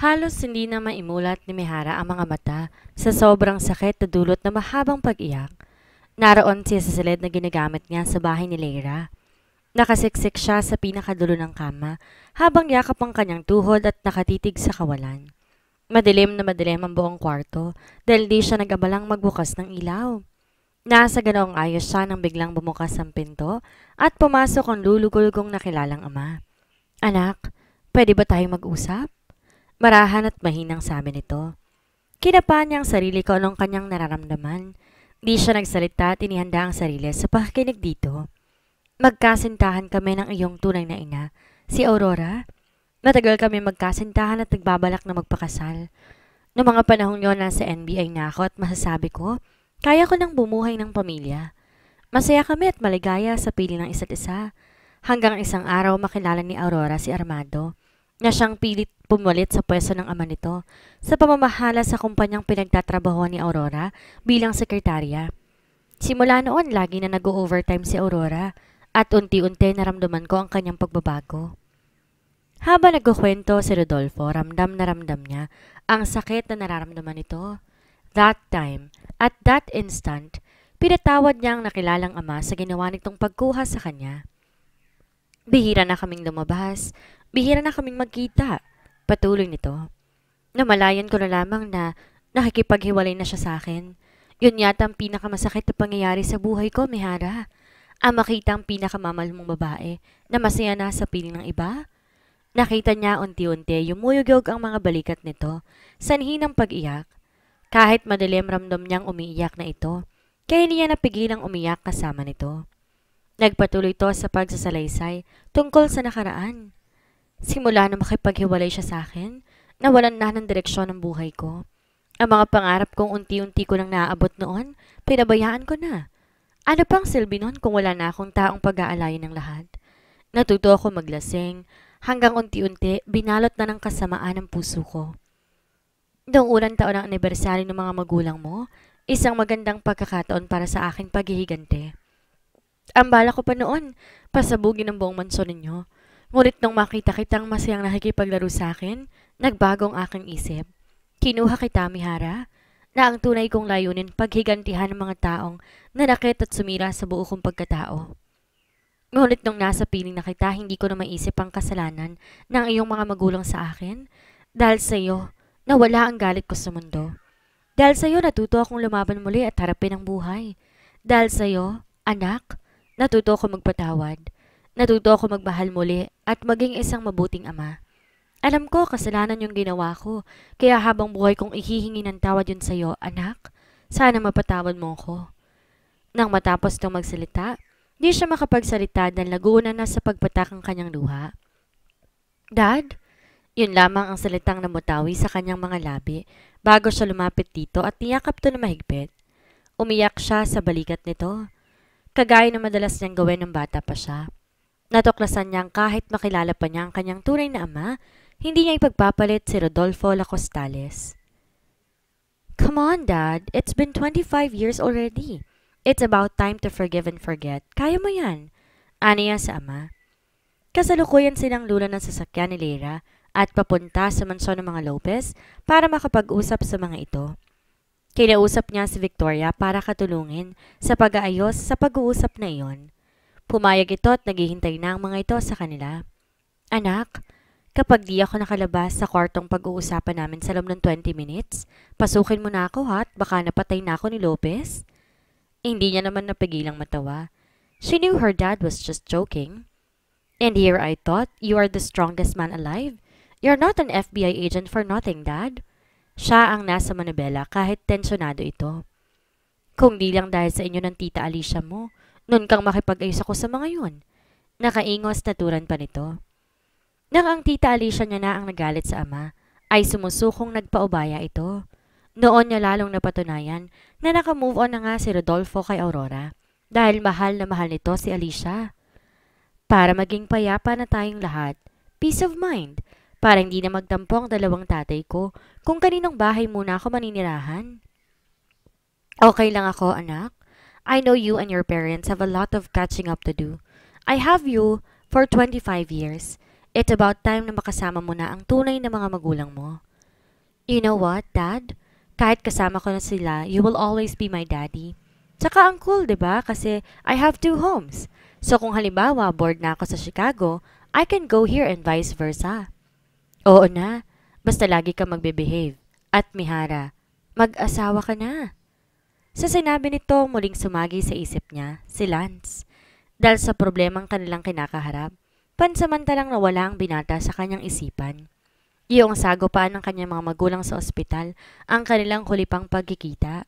Halos hindi na maimulat ni Mihara ang mga mata sa sobrang sakit na dulot na mahabang pag-iyak. Naroon siya sa silid na ginagamit niya sa bahay ni Leira. Nakasiksik siya sa pinakadulo ng kama habang yakap ang kanyang tuhod at nakatitig sa kawalan. Madilim na madilim ang buong kwarto dahil di siya nag-abalang magbukas ng ilaw. Nasa ganoong ayos siya nang biglang bumukas ang pinto at pumasok ang lulugulgong nakilalang ama. Anak, pwede ba tayong mag-usap? Marahan at mahinang sabi nito. Kinapa niya ang sarili ko anong kanyang nararamdaman. Di siya nagsalita at inihanda ang sarili sa pakikinig dito. Magkasintahan kami ng iyong tunay na ina, si Aurora. Matagal kami magkasintahan at nagbabalak na magpakasal. Noong mga panahong yon nasa NBI na ako at masasabi ko, kaya ko nang bumuhay ng pamilya. Masaya kami at maligaya sa piling ng isa't isa. Hanggang isang araw makilala ni Aurora si Armando, na siyang pilit pumulit sa pwesto ng ama nito sa pamamahala sa kumpanyang pinagtatrabahoan ni Aurora bilang sekretarya. Simula noon, lagi na nag-overtime si Aurora at unti-unti naramdaman ko ang kanyang pagbabago. Habang nagkukwento si Rodolfo, ramdam na ramdam niya ang sakit na nararamdaman nito. That time, at that instant, pinatawad niya ang nakilalang ama sa ginawa nitong pagkuha sa kanya. Bihira na kaming lumabas, bihira na kaming magkita. Patuloy nito. Namalayan ko na lamang na nakikipaghiwalay na siya sa akin. Yun yata ang pinakamasakit na pangyayari sa buhay ko, Mihara. Ang makita ang pinakamamahal mong babae na masaya na sa piling ng iba. Nakita niya unti-unti yumuyugog ang mga balikat nito, sanhi ng pag-iyak. Kahit madilim ramdam niyang umiiyak na ito, kaya niya napigilang umiyak kasama nito. Nagpatuloy ito sa pagsasalaysay tungkol sa nakaraan. Simula na makipaghiwalay siya sa akin, nawalan na ng direksyon ng buhay ko. Ang mga pangarap kong unti-unti ko nang naaabot noon, pinabayaan ko na. Ano pang silbi noon kung wala na akong taong pag-aalayan ng lahat? Natuto ako maglasing, hanggang unti-unti binalot na ng kasamaan ang puso ko. Noong unang taon ng anibersaryo ng mga magulang mo, isang magandang pagkakataon para sa aking paghihigante. Ang bala ko pa noon, pasabugin ang buong mansyon ninyo. Ngunit nung makita kitang masayang nakikipaglaro sa akin, nagbago ang aking isip. Kinuha kita, Mihara, na ang tunay kong layunin paghigantihan ng mga taong nanakit at sumira sa buo kong pagkatao. Ngunit nung nasa piling na kita, hindi ko na maisip ang kasalanan ng iyong mga magulang sa akin. Dahil sa iyo, nawala ang galit ko sa mundo. Dahil sa iyo, natuto akong lumaban muli at harapin ang buhay. Dahil sa iyo, anak, natuto ako magpatawad. Natuto ako magmahal muli at maging isang mabuting ama. Alam ko, kasalanan yung ginawa ko, kaya habang buhay kong ihihingi ng tawad yun sa iyo, anak. Sana mapatawad mo ko. Nang matapos itong magsalita, di siya makapagsalita dahil naguuna na sa pagpatak ang kanyang luha. Dad? Yun lamang ang salitang namutawi sa kanyang mga labi bago siya lumapit dito at niyakap ito na mahigpit. Umiyak siya sa balikat nito. Kagaya na madalas niyang gawin ng bata pa siya. Natuklasan niyang kahit makilala pa niya ang kanyang tunay na ama, hindi niya ipagpapalit si Rodolfo Lacostales. Come on, Dad. It's been 25 years already. It's about time to forgive and forget. Kaya mo yan. Aniya sa ama. Kasalukuyan silang lula ng sasakyan ni Leira at papunta sa mansyon ng mga Lopez para makapag-usap sa mga ito. Kinausap niya si Victoria para katulungin sa pag-aayos sa pag-uusap na iyon. Pumayag ito at naghihintay na ang mga ito sa kanila. Anak, kapag di ako nakalabas sa kwartong pag-uusapan namin sa loob ng 20 minutes, pasukin mo na ako ha at baka napatay na ako ni Lopez. Hindi niya naman napigilang matawa. She knew her dad was just joking. And here I thought you are the strongest man alive. You're not an FBI agent for nothing, Dad. Siya ang nasa manibela kahit tensyonado ito. Kung di lang dahil sa inyo ng tita Alicia mo, nun kang makipag-ayos ako sa mga yun. Nakaingos na turan pa nito. Nang ang tita Alicia niya na ang nagalit sa ama, ay sumusukong nagpaubaya ito. Noon niya lalong napatunayan na nakamove on na nga si Rodolfo kay Aurora dahil mahal na mahal nito si Alicia. Para maging payapa na tayong lahat, peace of mind, para hindi na magtampo ang dalawang tatay ko kung kaninong bahay muna ako maninirahan. Okay lang ako, anak. I know you and your parents have a lot of catching up to do. I have you for 25 years. It's about time na makasama mo na ang tunay na mga magulang mo. You know what, Dad? Kahit kasama ko na sila, you will always be my daddy. Tsaka ang cool, 'di ba? Kasi I have two homes. So kung halimbawa bored na ako sa Chicago, I can go here and vice versa. Oo na. Basta lagi ka magbe-behave. At Mihara, mag-asawa ka na. Sa sinabi nito, muling sumagi sa isip niya, si Lance. Dahil sa problemang kanilang kinakaharap, pansamantalang nawala ang binata sa kanyang isipan. Iyong sagupaan ng kanyang mga magulang sa ospital ang kanilang huli pang pagkikita.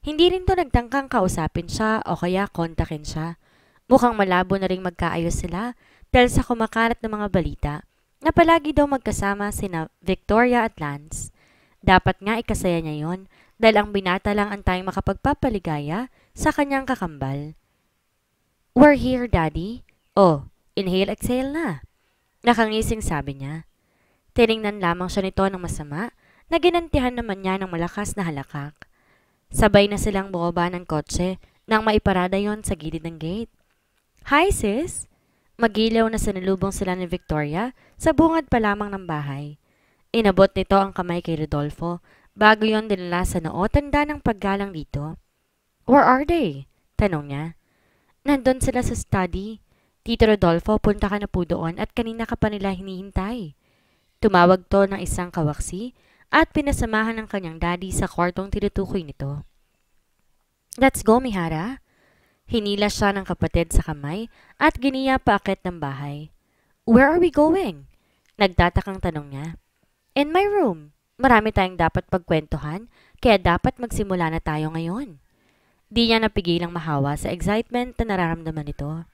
Hindi rin to nagtangkang kausapin siya o kaya kontakin siya. Mukhang malabo na ring magkaayos sila dahil sa kumakalat ng mga balita na palagi daw magkasama sina Victoria at Lance. Dapat nga ikasaya niya yon dahil ang binata lang ang tayong makapagpapaligaya sa kanyang kakambal. We're here, Daddy. Oh, inhale, exhale na. Nakangising sabi niya. Tiningnan lamang siya nito ng masama na ginantihan naman niya ng malakas na halakak. Sabay na silang bumaba ng kotse nang maiparada yon sa gilid ng gate. Hi sis! Magilaw na sinalubong sila ni Victoria sa bungad pa lamang ng bahay. Inabot nito ang kamay kay Rodolfo bago yon dinala sa noo tanda ng paggalang dito. Where are they? Tanong niya. Nandun sila sa study. Tito Rodolfo, punta ka na po doon at kanina ka pa nila hinihintay. Tumawag to ng isang kawaksi at pinasamahan ng kanyang daddy sa kwartong tinutukoy nito. Let's go, Mihara. Hinila siya ng kapatid sa kamay at giniya paakit ng bahay. Where are we going? Nagtatakang tanong niya. In my room. Marami tayong dapat pagkwentuhan, kaya dapat magsimula na tayo ngayon. Di niya napigilang mahawa sa excitement na nararamdaman nito.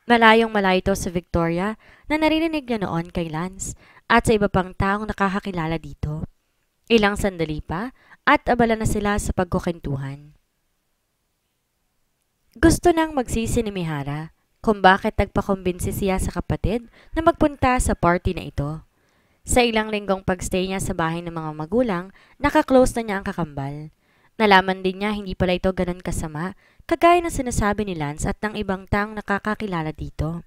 Malayong malayo ito sa Victoria na naririnig niya noon kay Lance at sa iba pang taong nakakakilala dito. Ilang sandali pa at abala na sila sa pagkukentuhan. Gusto nang magsisi ni Mihara kung bakit nagpakumbinsi siya sa kapatid na magpunta sa party na ito. Sa ilang linggong pagstay niya sa bahay ng mga magulang, nakaklose na niya ang kakambal. Nalaman din niya hindi pala ito ganun kasama, kagaya ng sinasabi ni Lance at ng ibang taong nakakakilala dito.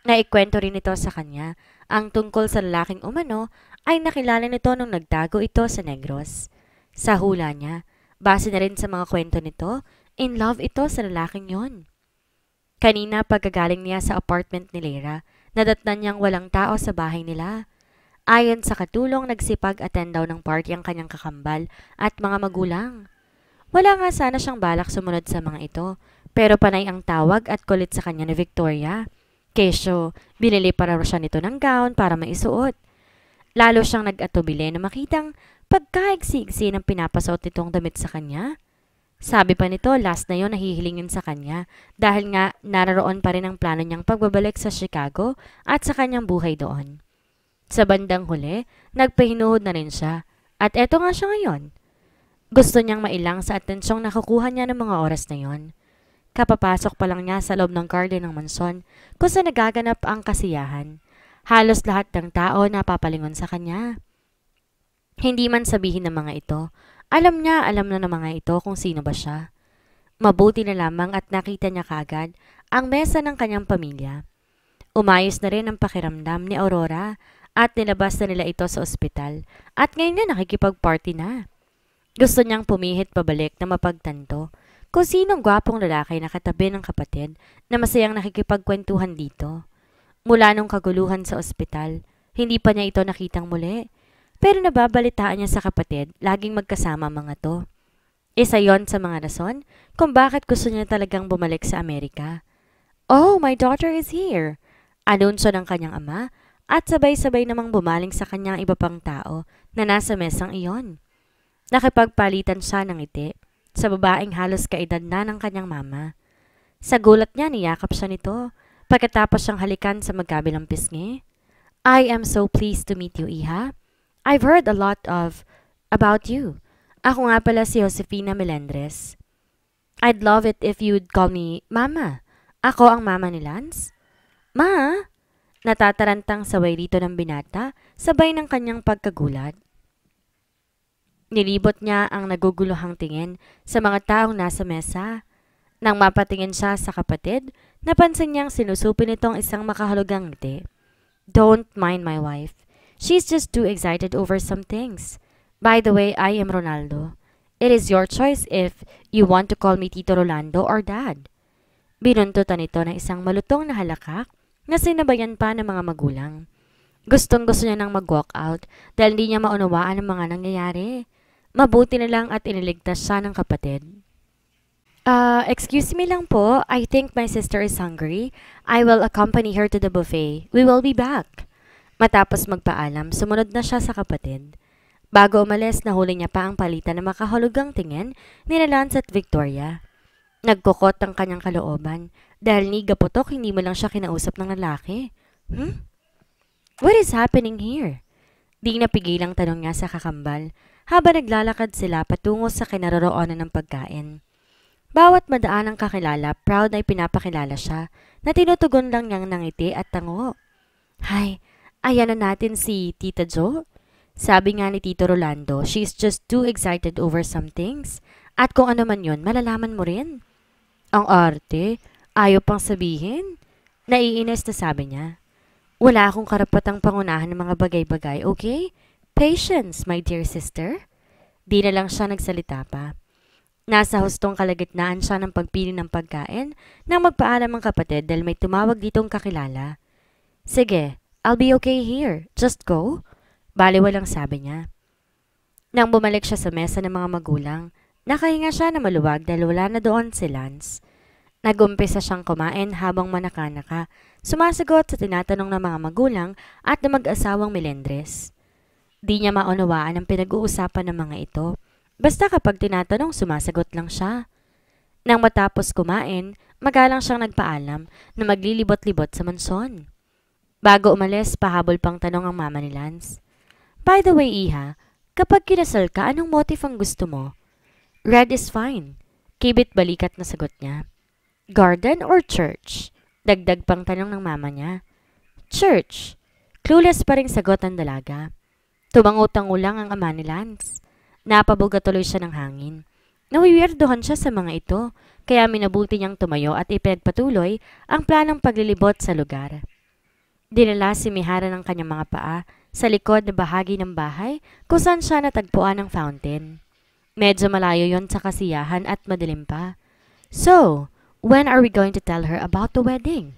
Naikwento rin ito sa kanya, ang tungkol sa lalaking umano ay nakilala nito nung nagtago ito sa Negros. Sa hula niya, base na rin sa mga kwento nito, in love ito sa lalaking yon. Kanina pagkagaling niya sa apartment ni Lyra, nadatnan niyang walang tao sa bahay nila. Ayon sa katulong, nagsipag-attend daw ng party ang kanyang kakambal at mga magulang. Wala nga sana siyang balak sumunod sa mga ito, pero panay ang tawag at kulit sa kanya ni Victoria. Kesyo, binili para siya nito ng gown para maisuot. Lalo siyang nag-atubili na makitang pagkaigsi-igsi ng pinapasuot nitong damit sa kanya. Sabi pa nito, last na yon nahihilingin sa kanya dahil nga nararoon pa rin ang plano niyang pagbabalik sa Chicago at sa kanyang buhay doon. Sa bandang huli, nagpahinuhod na rin siya at eto nga siya ngayon. Gusto niyang mailang sa atensyong nakukuha niya ng mga oras na yon. Kapapasok pa lang niya sa loob ng garden ng mansion kung saan nagaganap ang kasiyahan. Halos lahat ng tao napapalingon sa kanya. Hindi man sabihin ng mga ito, alam na ng mga ito kung sino ba siya. Mabuti na lamang at nakita niya kaagad ang mesa ng kanyang pamilya. Umayos na rin ang pakiramdam ni Aurora at nilabas na nila ito sa ospital at ngayon na nakikipag-party na. Gusto niyang pumihit pabalik na mapagtanto kung sinong gwapong lalaki na katabi ng kapatid na masayang nakikipagkwentuhan dito. Mula nung kaguluhan sa ospital, hindi pa niya ito nakitang muli. Pero nababalitaan niya sa kapatid, laging magkasama mga to. Isa yon sa mga rason kung bakit gusto niya talagang bumalik sa Amerika. Oh, my daughter is here! Anunsyo ng kanyang ama at sabay-sabay namang bumaling sa kanyang iba pang tao na nasa mesang iyon. Nakipagpalitan siya ng ngiti sa babaeng halos kaedad na ng kanyang mama. Sa gulat niya, niyakap siya nito pagkatapos siyang halikan sa magkabilang pisngi. I am so pleased to meet you, Iha. I've heard a lot about you. Ako nga pala si Josefina Melendres. I'd love it if you'd call me Mama. Ako ang mama ni Lance. Ma? Natatarantang saway rito ng binata, sabay ng kanyang pagkagulat. Nilibot niya ang naguguluhang tingin sa mga taong nasa mesa. Nang mapatingin siya sa kapatid, napansin niyang sinusupin nitong isang makahulugang ngiti. Don't mind my wife. She's just too excited over some things. By the way, I am Ronaldo. It is your choice if you want to call me Tito Rolando or Dad. Binuntutan ito ng isang malutong na halakak na sinabayan pa ng mga magulang. Gustong-gusto niya nang mag-walk out dahil hindi niya maunawaan ang mga nangyayari. Mabuti na lang at iniligtas siya ng kapatid. Excuse me lang po. I think my sister is hungry. I will accompany her to the buffet. We will be back. Matapos magpaalam, sumunod na siya sa kapatid. Bago umalis, nahuli niya pa ang palitan na makahulugang tingin ni Lance at Victoria. Nagkukot ang kanyang kalooban dahil ni Gaputok hindi mo lang siya kinausap ng lalaki. What is happening here? Di napigilang tanong niya sa kakambal habang naglalakad sila patungo sa kinaroroonan ng pagkain. Bawat madaan ang kakilala, proud na ipinapakilala siya na tinutugon lang niyang nangiti at tango. Hay, ayan na natin si Tita Jo. Sabi nga ni Tito Rolando, she's just too excited over some things. At kung ano man yun, malalaman mo rin. Ang arte, ayaw pang sabihin. Naiinis na sabi niya. Wala akong karapatang pangunahan ng mga bagay-bagay, okay? Patience, my dear sister. Di na lang siya nagsalita pa. Nasa hustong kalagitnaan siya ng pagpili ng pagkain nang magpaalam ang kapatid dahil may tumawag ditong kakilala. Sige, I'll be okay here. Just go. Baliwalang sabi niya. Nang bumalik siya sa mesa ng mga magulang, nakahinga siya na maluwag dahil wala na doon si Lance. Nagumpisa siyang kumain habang manaka-naka, sumasagot sa tinatanong ng mga magulang at ng mag-asawang Melendres. Di niya maunawaan ang pinag-uusapan ng mga ito. Basta kapag tinatanong, sumasagot lang siya. Nang matapos kumain, magalang siyang nagpaalam na maglilibot-libot sa mansyon. Bago umalis, pahabol pang tanong ang mama ni Lance. By the way, Iha, kapag kinasal ka, anong motif ang gusto mo? Red is fine. Kibit balikat na sagot niya. Garden or church? Dagdag pang tanong ng mama niya. Church. Clueless pa ring sagot ang dalaga. Tumangutangulang ang ama ni Lance. Napabuga tuloy siya ng hangin. Nawiwirdohan siya sa mga ito, kaya minabuti niyang tumayo at ipinagpatuloy ang planong paglilibot sa lugar. Dinala si Mihara ng kanyang mga paa sa likod na bahagi ng bahay kung saan siya natagpuan ng fountain. Medyo malayo yon sa kasiyahan at madilim pa. So, when are we going to tell her about the wedding?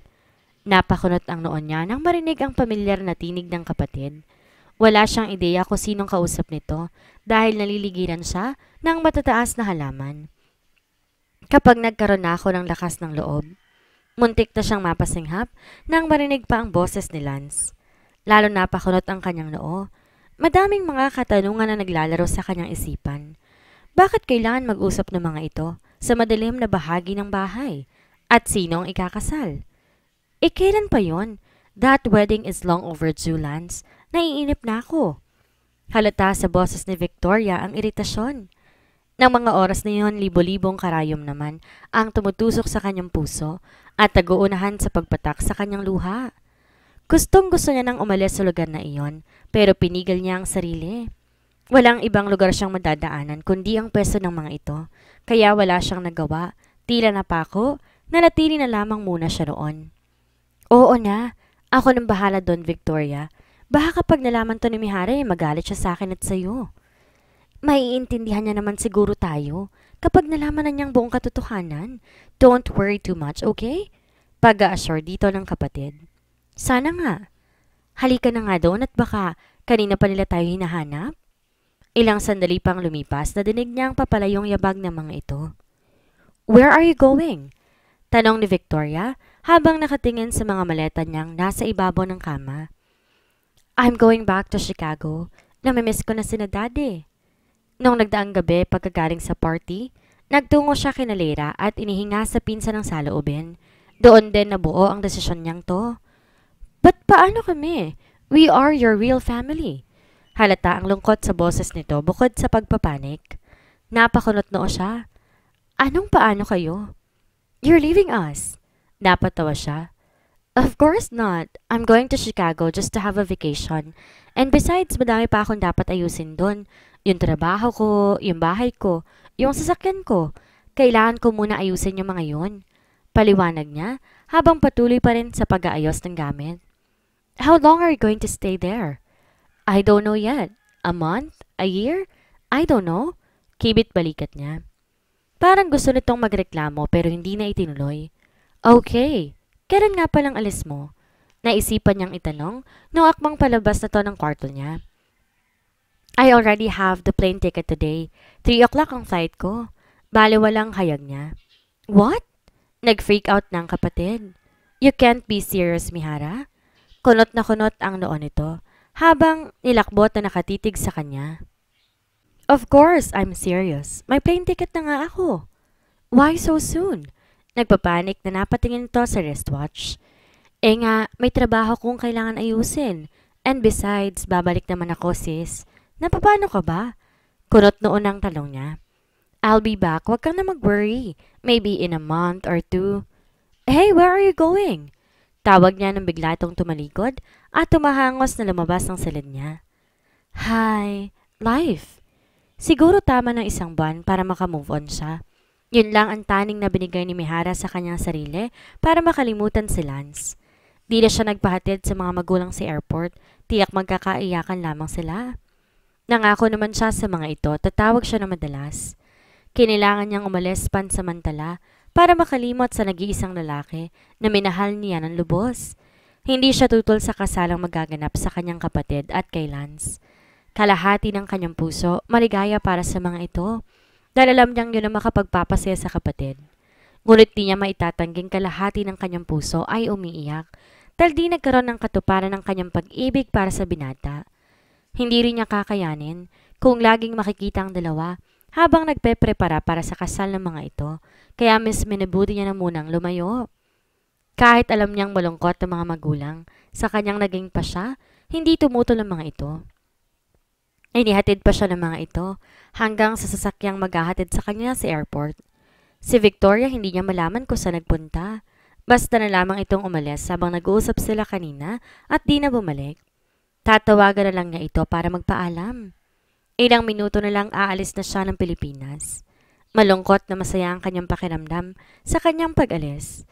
Napakunot ang noon niya nang marinig ang pamilyar na tinig ng kapatid. Wala siyang ideya kung sinong kausap nito dahil naliligiran siya ng matataas na halaman. Kapag nagkaroon na ako ng lakas ng loob, muntik na siyang mapasinghap nang marinig pa ang boses ni Lance. Lalo napakunot ang kanyang noo. Madaming mga katanungan na naglalaro sa kanyang isipan. Bakit kailangan mag-usap ng mga ito sa madilim na bahagi ng bahay? At sino ang ikakasal? Kailan pa yon? That wedding is long overdue, Lance. Naiinip na ako. Halata sa boses ni Victoria ang iritasyon. Nang mga oras na yon, libo-libong karayom naman ang tumutusok sa kanyang puso at taguunahan sa pagpatak sa kanyang luha. Gustong-gusto niya nang umalis sa lugar na iyon, pero pinigil niya ang sarili. Walang ibang lugar siyang madadaanan kundi ang pwesto ng mga ito, kaya wala siyang nagawa. Tila napako, nanatili na lamang muna siya roon. Oo na, ako nang bahala doon, Victoria. Baka kapag nalaman to ni Mihara, magalit siya sa akin at sa'yo. Maiintindihan niya naman siguro tayo kapag nalaman na niyang buong katotohanan. Don't worry too much, okay? Pag-a-assure dito ng kapatid. Sana nga. Halika na nga doon at baka kanina pa nila tayo hinahanap. Ilang sandali pang lumipas na dinig niya ang papalayong yabag ng mga ito. Where are you going? Tanong ni Victoria habang nakatingin sa mga maleta niyang nasa ibabaw ng kama. I'm going back to Chicago. Namimiss ko na sina Daddy. Nung nagdaang gabi pagkagaling sa party, nagtungo siya kina Leira at inihinga sa pinsan ng saloobin. Doon din nabuo ang desisyon niyang to. But paano kami? We are your real family. Halata ang lungkot sa boses nito bukod sa pagpapanik. Napakunot noo siya. Anong paano kayo? You're leaving us. Napatawa siya. Of course not. I'm going to Chicago just to have a vacation. And besides, madami pa akong dapat ayusin doon. Yung trabaho ko, yung bahay ko, yung sasakyan ko. Kailangan ko muna ayusin yung mga yun. Paliwanag niya habang patuloy pa rin sa pag-aayos ng gamit. How long are you going to stay there? I don't know yet. A month? A year? I don't know. Kibit balikat niya. Parang gusto nitong magreklamo pero hindi na itinuloy. Okay. Kailan nga palang alis mo? Naisipan niyang itanong nung akmang palabas na to ng kwarto niya. I already have the plane ticket today. 3 o'clock ang flight ko. Bale walang hayag niya. What? Nag-freak out ng kapatid. You can't be serious, Mihara? Kunot na kunot ang noo nito habang nilakbot na nakatitig sa kanya. Of course, I'm serious. May plane ticket na nga ako. Why so soon? Nagpapanik na napatingin ito sa wristwatch. Eh nga, may trabaho kong kailangan ayusin. And besides, babalik naman ako sis. Napapano ka ba? Kunot noon ang talong niya. I'll be back, wag kang na mag-worry. Maybe in a month or two. Hey, where are you going? Tawag niya nang bigla itong tumalikod at tumahangos na lumabas ng silid niya. Hi, life. Siguro tama ng 1 buwan para makamove on siya. Yun lang ang taning na binigay ni Mihara sa kanyang sarili para makalimutan si Lance. Di na siya nagpahatid sa mga magulang sa airport, tiyak magkakaiyakan lamang sila. Nangako naman siya sa mga ito, tatawag siya na madalas. Kinailangan niyang umalis pansamantala para makalimot sa nag-iisang lalaki na minahal niya ng lubos. Hindi siya tutol sa kasalang magaganap sa kanyang kapatid at kay Lance. Kalahati ng kanyang puso, maligaya para sa mga ito. Dahil alam niyang yun ang makapagpapasaya sa kapatid. Ngunit di niya maitatangging kalahati ng kanyang puso ay umiiyak dahil di nagkaroon ng katuparan ng kanyang pag-ibig para sa binata. Hindi rin niya kakayanin kung laging makikita ang dalawa habang nagpe-prepara para sa kasal ng mga ito, kaya mas minabuti niya na munang lumayo. Kahit alam niyang malungkot ang mga magulang sa kanyang naging pasya, hindi tumutol ang mga ito. Inihatid pa siya ng mga ito hanggang sa sasakyang maghahatid sa kanya sa airport. Si Victoria hindi niya malaman kung saan nagpunta. Basta na lamang itong umalis habang nag-uusap sila kanina at di na bumalik. Tatawagan na lang niya ito para magpaalam. Ilang minuto na lang aalis na siya ng Pilipinas. Malungkot na masaya ang kanyang pakiramdam sa kanyang pag-alis.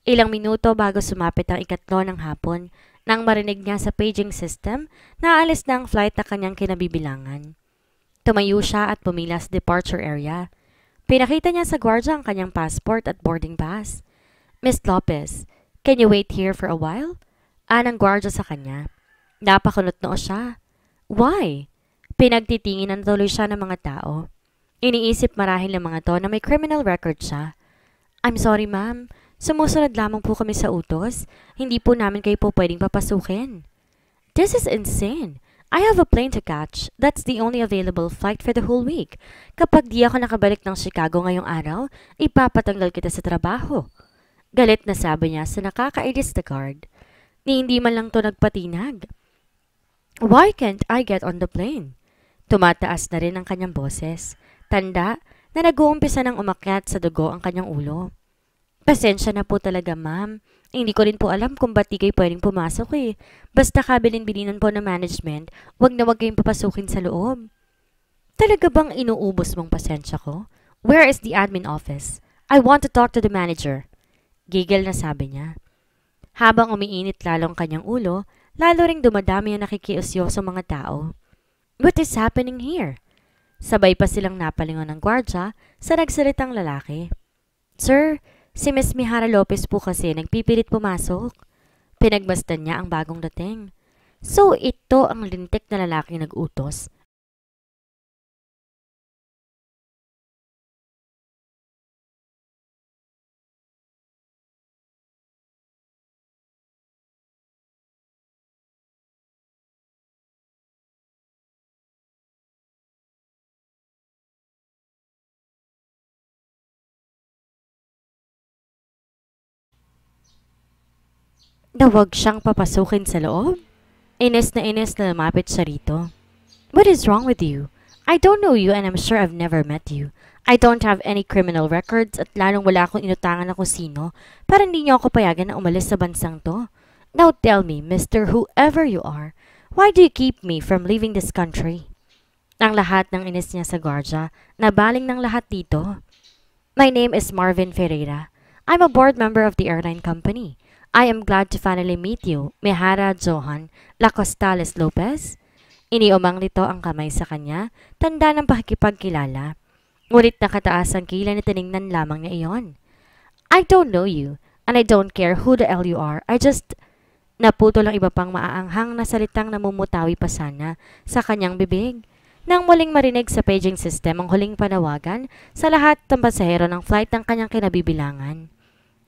Ilang minuto bago sumapit ang 3 ng hapon nang marinig niya sa paging system na aalis na ang flight na kanyang kinabibilangan. Tumayo siya at pumila sa departure area. Pinakita niya sa gwardiya ang kanyang passport at boarding pass. Miss Lopez, can you wait here for a while? Anang gwardiya sa kanya. Napakunot noo siya. Why? Pinagtitingin tuloy siya ng mga tao. Iniisip marahil ng mga to na may criminal record siya. I'm sorry ma'am, sumusunod lamang po kami sa utos. Hindi po namin kayo po pwedeng papasukin. This is insane. I have a plane to catch. That's the only available flight for the whole week. Kapag di ako nakabalik ng Chicago ngayong araw, ipapatanggal kita sa trabaho. Galit na sabi niya sa nakakainis na guard. Ni hindi man lang to nagpatinag. Why can't I get on the plane? Tumataas na rin ang kanyang boses. Tanda na nag-uumpisa ng umakyat sa dugo ang kanyang ulo. Pasensya na po talaga ma'am. Hindi ko rin po alam kung ba't di kayo pwedeng pumasok eh. Basta kabilin-bilinan po ng management, wag na wag kayong papasukin sa loob. Talaga bang inuubos mong pasensya ko? Where is the admin office? I want to talk to the manager. Gigil na sabi niya. Habang umiinit lalo ang kanyang ulo, lalo ring dumadami ang nakikiusyoso mga tao. What is happening here? Sabay pa silang napalingon ng gwardya sa nagsalitang lalaki. Sir, si Miss Mihara Lopez po kasi nagpipilit pumasok. Pinagmasdan niya ang bagong dating. So ito ang lintik na lalaki nag-utos. Na wag siyang papasukin sa loob? Ines na lumapit siya rito. What is wrong with you? I don't know you and I'm sure I've never met you. I don't have any criminal records at lalong wala akong inutangan na kung sino para hindi niyo ako payagan na umalis sa bansang to. Now tell me, Mr. Whoever you are, why do you keep me from leaving this country? Ang lahat ng inis niya sa gwardya, nabaling ng lahat dito. My name is Marvin Ferreira. I'm a board member of the airline company. I am glad to finally meet you, Mihara Johan Lacostales Lopez. Iniumang nito ang kamay sa kanya, tanda ng pakikipagkilala. Ngunit nakataas ang kilay na tiningnan lamang niya iyon. I don't know you, and I don't care who the hell you are. I just... Naputol ang iba pang maaanghang na salitang namumutawi pa sana sa kanyang bibig. Nang muling marinig sa paging system ang huling panawagan sa lahat ng pasahero ng flight ng kanyang kinabibilangan.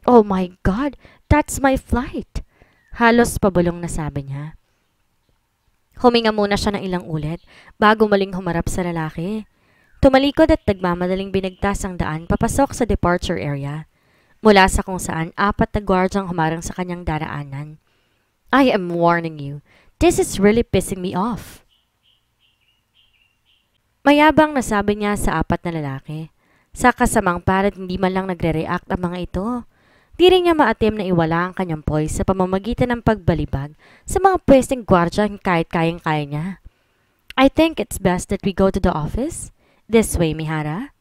Oh my God, that's my flight! Halos pabulong na sabi niya. Huminga muna siya ng ilang ulit bago muling humarap sa lalaki. Tumalikod at nagmamadaling binigtas ang daan papasok sa departure area. Mula sa kung saan 4 na gwardyang humarang sa kanyang daraanan. I am warning you, this is really pissing me off. Mayabang nasabi niya sa 4 na lalaki. Sa kasamang parad hindi man lang nagre-react ang mga ito. Di rin niya maatim na iwala ang kanyang poise sa pamamagitan ng pagbalibag sa mga pwesteng gwardya kahit kayang-kaya niya. I think it's best that we go to the office. This way, Mihara.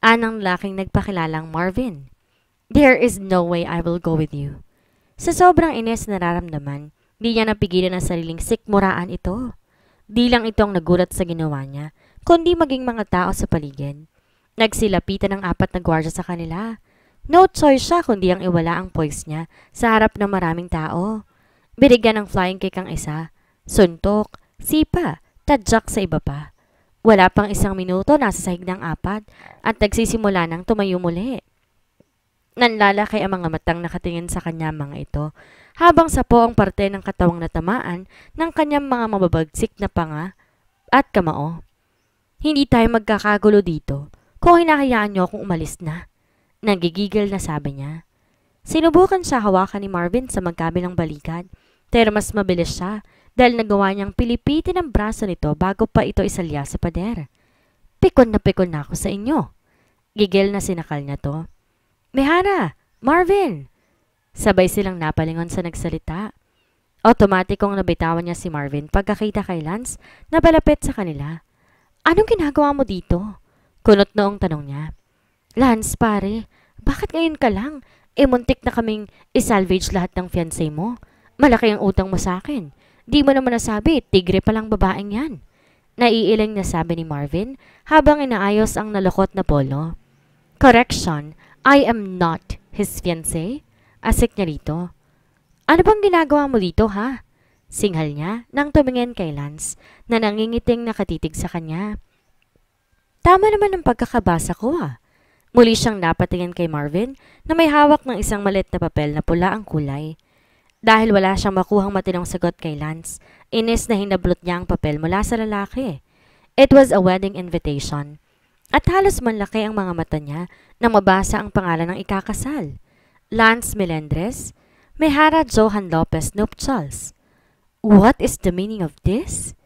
Anang laking nagpakilalang Marvin. There is no way I will go with you. Sa sobrang inis na nararamdaman, di niya napigilan ang sariling sikmuraan ito. Di lang itong nagulat sa ginawa niya, kundi maging mga tao sa paligid. Nagsilapitan ng 4 na gwardiya sa kanila. No choice siya kundi ang iwala ang poise niya sa harap ng maraming tao. Binigyan ng flying kick ang isa, suntok, sipa, tadyak sa iba pa. Wala pang 1 minuto nasa sahig ng 4 at nagsisimula ng tumayo muli. Nanlalaki ang mga matang nakatingin sa kanya mga ito, habang sapo ang parte ng katawang natamaan ng kanyang mga mababagsik na panga at kamao. Hindi tayo magkakagulo dito kung hinahayaan niyo akong umalis na. Nagigigil na sabi niya. Sinubukan siya hawakan ni Marvin sa magkabilang balikat, pero mas mabilis siya dahil nagawa niyang pilipitin ang braso nito bago pa ito isalya sa pader. Pikon na ako sa inyo. Gigil na sinakal niya to. Mihara! Marvin! Sabay silang napalingon sa nagsalita. Otomatikong nabitawan niya si Marvin pagkakita kay Lance na palapit sa kanila. Anong ginagawa mo dito? Kunot noong tanong niya. Lance pare, bakit ngayon ka lang? Muntik na kaming isalvage lahat ng fiancé mo. Malaki ang utang mo sa akin. Di mo naman nasabi, tigre palang babaeng yan. Naiiling na sabi ni Marvin habang inaayos ang nalukot na polo. Correction, I am not his fiancé. Asik niya rito. Ano bang ginagawa mo dito ha? Singhal niya nang tumingin kay Lance na nangingiting nakatitig sa kanya. Tama naman ang pagkakabasa ko ah. Muli siyang napatingin kay Marvin na may hawak ng isang maliit na papel na pula ang kulay. Dahil wala siyang makuhang matinong sagot kay Lance, inis na hinablot niya ang papel mula sa lalaki. It was a wedding invitation. At halos manlaki ang mga mata niya nang mabasa ang pangalan ng ikakasal. Lance Melendres, Mihara Johan Lopez Nuptials. What is the meaning of this?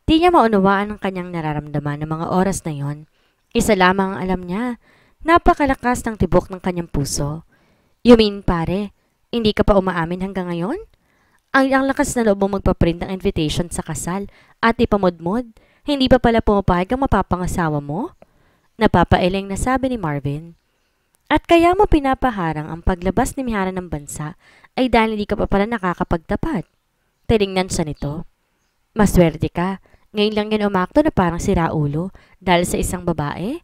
Di niya maunawaan ang kanyang nararamdaman ng mga oras na yon. Isa lamang ang alam niya, napakalakas ng tibok ng kanyang puso. You mean pare, hindi ka pa umaamin hanggang ngayon? Ang lakas na loob mo magpaprint ng invitation sa kasal at ipamudmod, hindi pa pala pumapayag ang mapapangasawa mo? Napapailing na sabi ni Marvin. At kaya mo pinapaharang ang paglabas ni Mihara ng bansa ay dahil hindi ka pa pala nakakapagtapat. Tinignan siya nito. Maswerte ka, ngayon lang yan umakto na parang siraulo dahil sa isang babae.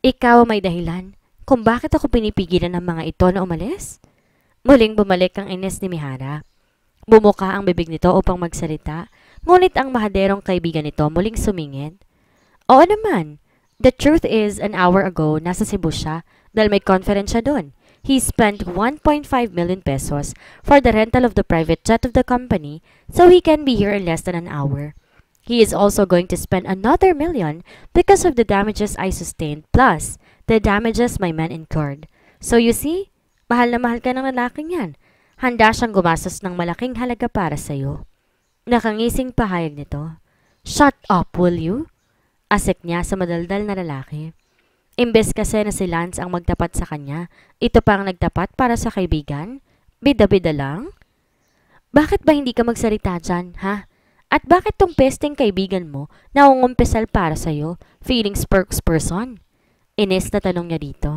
Ikaw may dahilan kung bakit ako pinipigilan ng mga ito na umalis? Muling bumalik ang ines ni Mihara. Bumuka ang bibig nito upang magsalita, ngunit ang mahaderong kaibigan nito muling sumingid. Oo naman. The truth is, an hour ago, nasa Cebu siya dahil may conference siya doon. He spent 1.5 million pesos for the rental of the private jet of the company so he can be here in less than an hour. He is also going to spend another million because of the damages I sustained plus the damages my men incurred. So you see, mahal na mahal ka ng lalaking yan. Handa siyang gumastos ng malaking halaga para sa'yo. Nakangising pahayag nito. Shut up, will you? Asik niya sa madaldal na lalaki. Imbes kasi na si Lance ang magtapat sa kanya, ito pa ang nagtapat para sa kaibigan? Bida-bida lang? Bakit ba hindi ka magsalita dyan, ha? At bakit tong pesting kaibigan mo nangungumpisal para sa'yo, feeling spokesperson? Ines na tanong niya dito.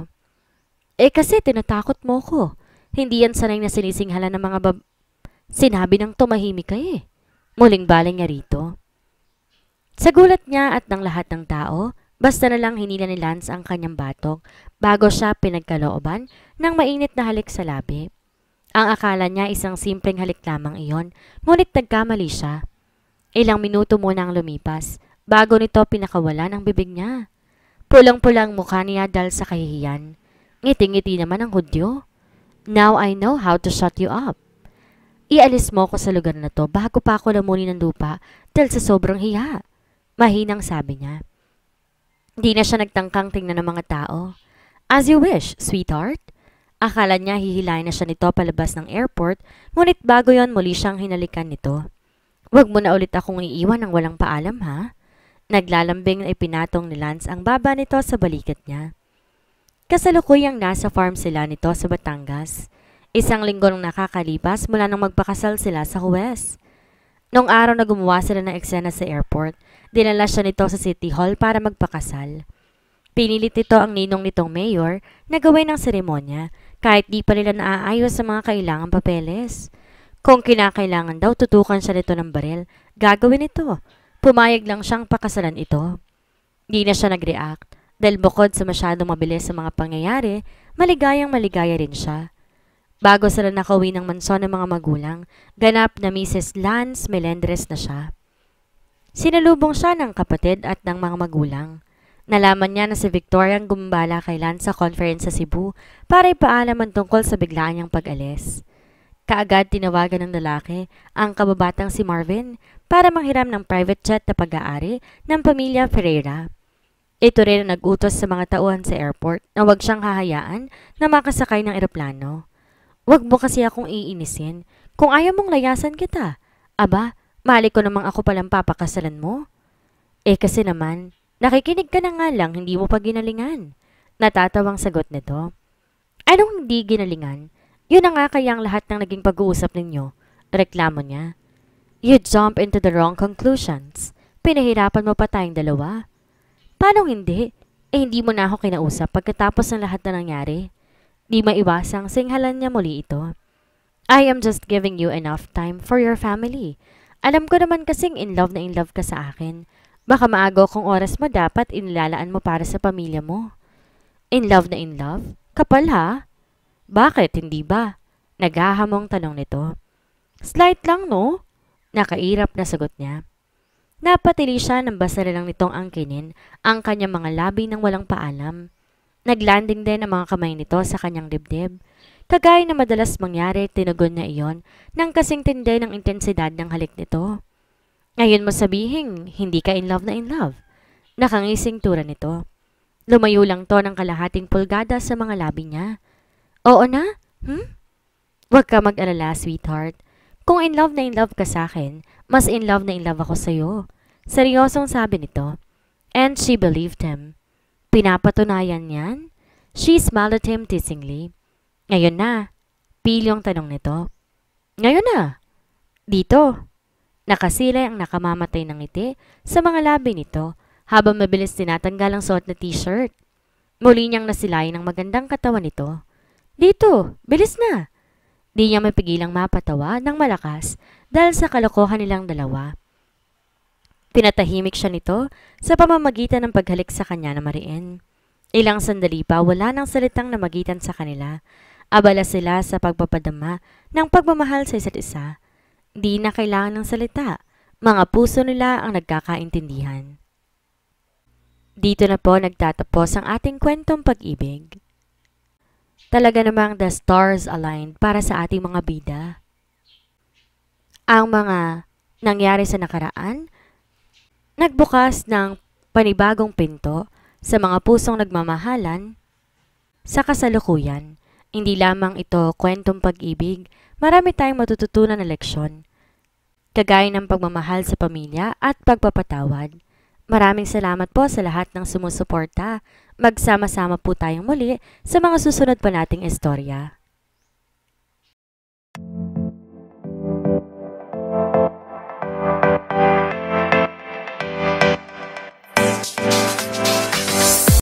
Kasi tinatakot mo ko. Hindi yan sanay na sinisinghala ng mga Sinabi ng tumahimik ka eh. Muling baling niya rito. Sa gulat niya at ng lahat ng tao, basta na lang hinila ni Lance ang kanyang batok bago siya pinagkalooban ng mainit na halik sa labi. Ang akala niya isang simpleng halik lamang iyon, ngunit nagkamali siya. Ilang minuto muna ang lumipas bago nito pinakawalan ang bibig niya. Pulang-pula ang mukha niya dahil sa kahihiyan. Ngiti-ngiti naman ang Hudyo. Now I know how to shut you up. Ialis mo ko sa lugar na to bago pa ako lamunin ng lupa dahil sa sobrang hiya. Mahinang sabi niya. Di na siya nagtangkang tingnan ng mga tao. As you wish, sweetheart. Akala niya hihilahin na siya nito palabas ng airport, ngunit bago yon muli siyang hinalikan nito. Huwag mo na ulit akong iiwan ng walang paalam, ha? Naglalambing na ipinatong ni Lance ang baba nito sa balikat niya. Kasalukuyang nasa farm sila nito sa Batangas. Isang linggo nang nakakalipas mula nang magpakasal sila sa Huwes. Noong araw na gumawa sila ng eksena sa airport, dinala siya nito sa City Hall para magpakasal. Pinilit nito ang ninong nitong mayor na gawin ang seremonya kahit di pa nila naaayos sa mga kailangang papeles. Kung kinakailangan daw tutukan siya nito ng baril, gagawin ito. Pumayag lang siyang pakasalan ito. Di na siya nag-react dahil bukod sa masyadong mabilis sa mga pangyayari, maligayang maligaya rin siya. Bago sila nakauwi ng manson ng mga magulang, ganap na Mrs. Lance Melendres na siya. Sinalubong siya ng kapatid at ng mga magulang. Nalaman niya na si Victoria ang gumabala kay Lance sa conference sa Cebu para ipaalam ang tungkol sa biglaan niyang pag-alis. Kaagad tinawagan ng lalaki ang kababatang si Marvin para manghiram ng private jet na pag-aari ng pamilya Ferreira. Ito rin ang nag-utos sa mga tauhan sa airport na huwag siyang hahayaan na makasakay ng eroplano. Huwag mo kasi akong iinisin. Kung ayaw mong layasan kita. Aba, mali ko namang ako palang papakasalan mo. Kasi naman, nakikinig ka na nga lang, hindi mo pa ginalingan. Natatawang sagot nito. Anong hindi ginalingan? Yun na nga kaya ang lahat ng naging pag-uusap ninyo. Reklamo niya. You jump into the wrong conclusions. Pinahirapan mo pa tayong dalawa. Paano hindi? Hindi mo na ako kinausap pagkatapos ng lahat na nangyari. Di maiwasang singhalan niya muli ito. I am just giving you enough time for your family. Alam ko naman kasing in love na in love ka sa akin. Baka maago kung oras mo dapat inilalaan mo para sa pamilya mo. In love na in love? Kapal ha? Bakit, hindi ba? Naghahamong tanong nito. Slight lang no? Nakairap na sagot niya. Napatili siya nang basa lang nitong angkinin ang kanyang mga labi ng walang paalam. Naglanding din ang mga kamay nito sa kanyang dibdib. Kagaya na madalas mangyari, tinugon niya iyon nang kasing tindi ng intensidad ng halik nito. Ngayon mo sabihin, hindi ka in love na in love. Nakangising tura nito. Lumayo lang to ng kalahating pulgada sa mga labi niya. Oo na? Huwag ka mag-alala, sweetheart. Kung in love ka sa akin, mas in love na in love ako sa'yo. Seryosong sabi nito. And she believed him. Pinapatunayan niyan? She smiled at him teasingly. Ngayon na. Pilyong tanong nito. Ngayon na. Dito. Nakasilay ang nakamamatay ng ngiti sa mga labi nito habang mabilis tinatanggal ang suot na t-shirt. Muli niyang nasilayan ang magandang katawan nito. Dito. Bilis na. Di niya mapigilang mapatawa ng malakas dahil sa kalokohan nilang dalawa. Pinatahimik siya nito sa pamamagitan ng paghalik sa kanya na mariin. Ilang sandali pa wala nang salitang namagitan sa kanila. Abala sila sa pagpapadama ng pagmamahal sa isa't isa. Di na kailangan ng salita. Mga puso nila ang nagkakaintindihan. Dito na po nagtatapos ang ating kwentong pag-ibig. Talaga namang the stars aligned para sa ating mga bida. Ang mga nangyari sa nakaraan, nagbukas ng panibagong pinto sa mga pusong nagmamahalan sa kasalukuyan. Hindi lamang ito kwentong pag-ibig, marami tayong matututunan na leksyon. Kagaya ng pagmamahal sa pamilya at pagpapatawad. Maraming salamat po sa lahat ng sumusuporta. Magsama-sama po tayong muli sa mga susunod pa nating istorya.